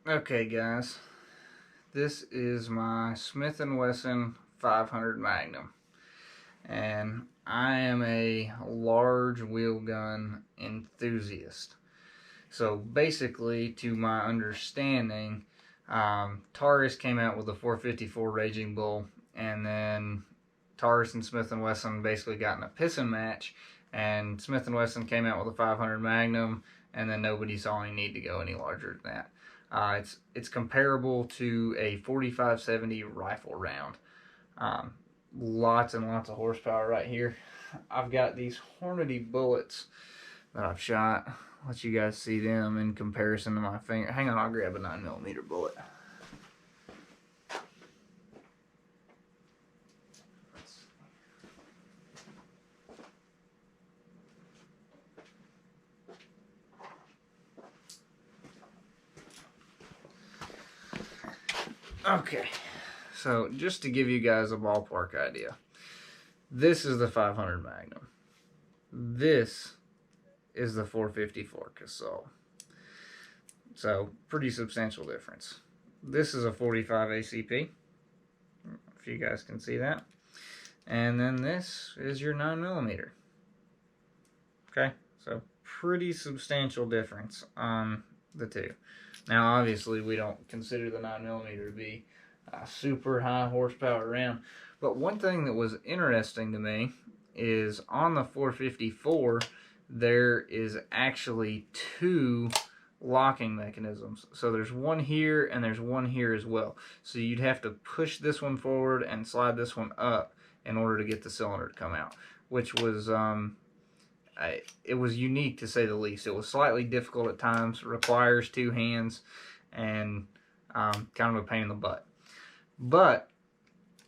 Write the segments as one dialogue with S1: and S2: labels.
S1: Okay, guys, this is my Smith & Wesson 500 Magnum, and I am a large wheel gun enthusiast. So basically, to my understanding, Taurus came out with a 454 Raging Bull, and then Taurus and Smith & Wesson basically got in a pissing match, and Smith & Wesson came out with a 500 Magnum, and then nobody saw any need to go any larger than that. It's comparable to a 4570 rifle round. Um, Lots and lots of horsepower right here. I've got these Hornady bullets that I've shot. Let you guys see them in comparison to my finger. Hang on, I'll grab a 9mm bullet. Okay, so just to give you guys a ballpark idea, this is the 500 Magnum. This is the 454 Casal. So, pretty substantial difference. This is a 45 ACP, if you guys can see that. And then this is your 9mm. Okay, so pretty substantial difference on the two. Now, obviously, we don't consider the 9mm to be a super high horsepower round. But one thing that was interesting to me is on the 454, there is actually two locking mechanisms. So there's one here and there's one here as well. So you'd have to push this one forward and slide this one up in order to get the cylinder to come out, which was it was unique to say the least. It was slightly difficult at times, requires two hands, and kind of a pain in the butt. But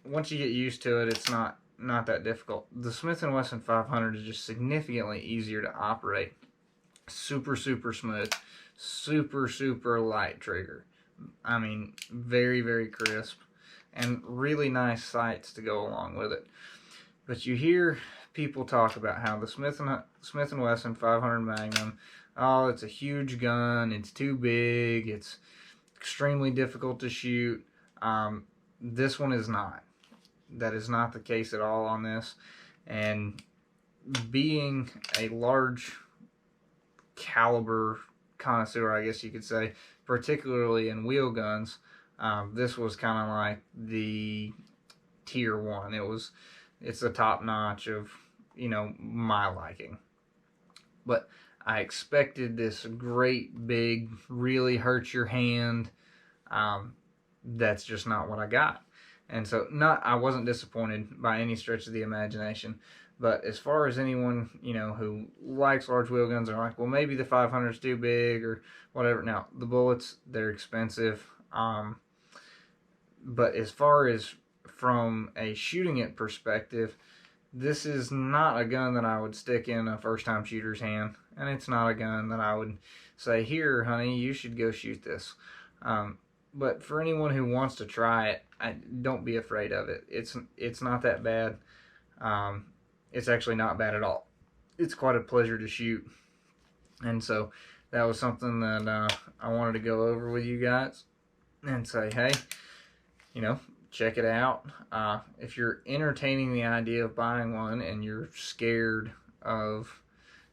S1: once you get used to it, it's not that difficult. The Smith & Wesson 500 is just significantly easier to operate. Super smooth, super light trigger. I mean, very crisp, and really nice sights to go along with it. But you hear people talk about how the Smith & Wesson 500 Magnum, oh, it's a huge gun, it's too big, it's extremely difficult to shoot. This one is not. That is not the case at all on this. And being a large caliber connoisseur, I guess you could say, particularly in wheel guns, this was kind of like the tier one. It's the top notch of, my liking. But I expected this great big, really hurt your hand. That's just not what I got. And so I wasn't disappointed by any stretch of the imagination. But as far as anyone, who likes large wheel guns are like, well, maybe the 500 is too big or whatever. Now, the bullets, they're expensive. But as far as from a shooting it perspective, this is not a gun that I would stick in a first-time shooter's hand. And it's not a gun that I would say, here, honey, you should go shoot this. But for anyone who wants to try it, don't be afraid of it. It's not that bad. It's actually not bad at all. It's quite a pleasure to shoot. And so that was something that I wanted to go over with you guys and say, hey, check it out. If you're entertaining the idea of buying one and you're scared of,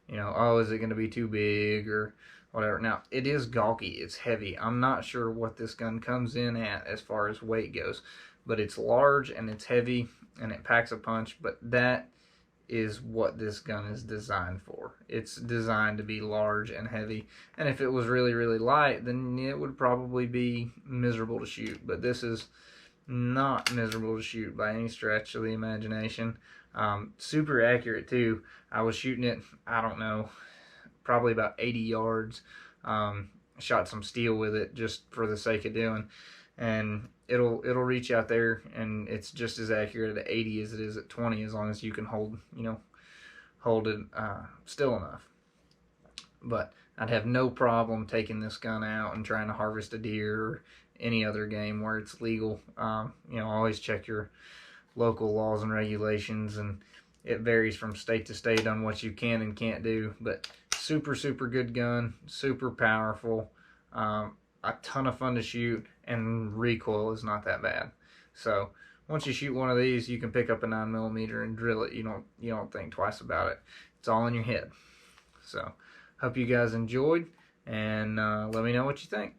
S1: oh, is it going to be too big or whatever. Now, it is gawky. It's heavy. I'm not sure what this gun comes in at as far as weight goes, but it's large and it's heavy and it packs a punch, but that is what this gun is designed for. It's designed to be large and heavy, and if it was really light, then it would probably be miserable to shoot, but this is not miserable to shoot by any stretch of the imagination. Super accurate too. I was shooting it, I don't know, probably about 80 yards. Shot some steel with it just for the sake of doing, and it'll reach out there, and it's just as accurate at 80 as it is at 20, as long as you can hold it still enough. But I'd have no problem taking this gun out and trying to harvest a deer or any other game where it's legal. Always check your local laws and regulations, and it varies from state to state on what you can and can't do. But super good gun, super powerful. a ton of fun to shoot, and recoil is not that bad. So once you shoot one of these, you can pick up a 9mm and drill it. You don't think twice about it. It's all in your head. So hope you guys enjoyed, and let me know what you think.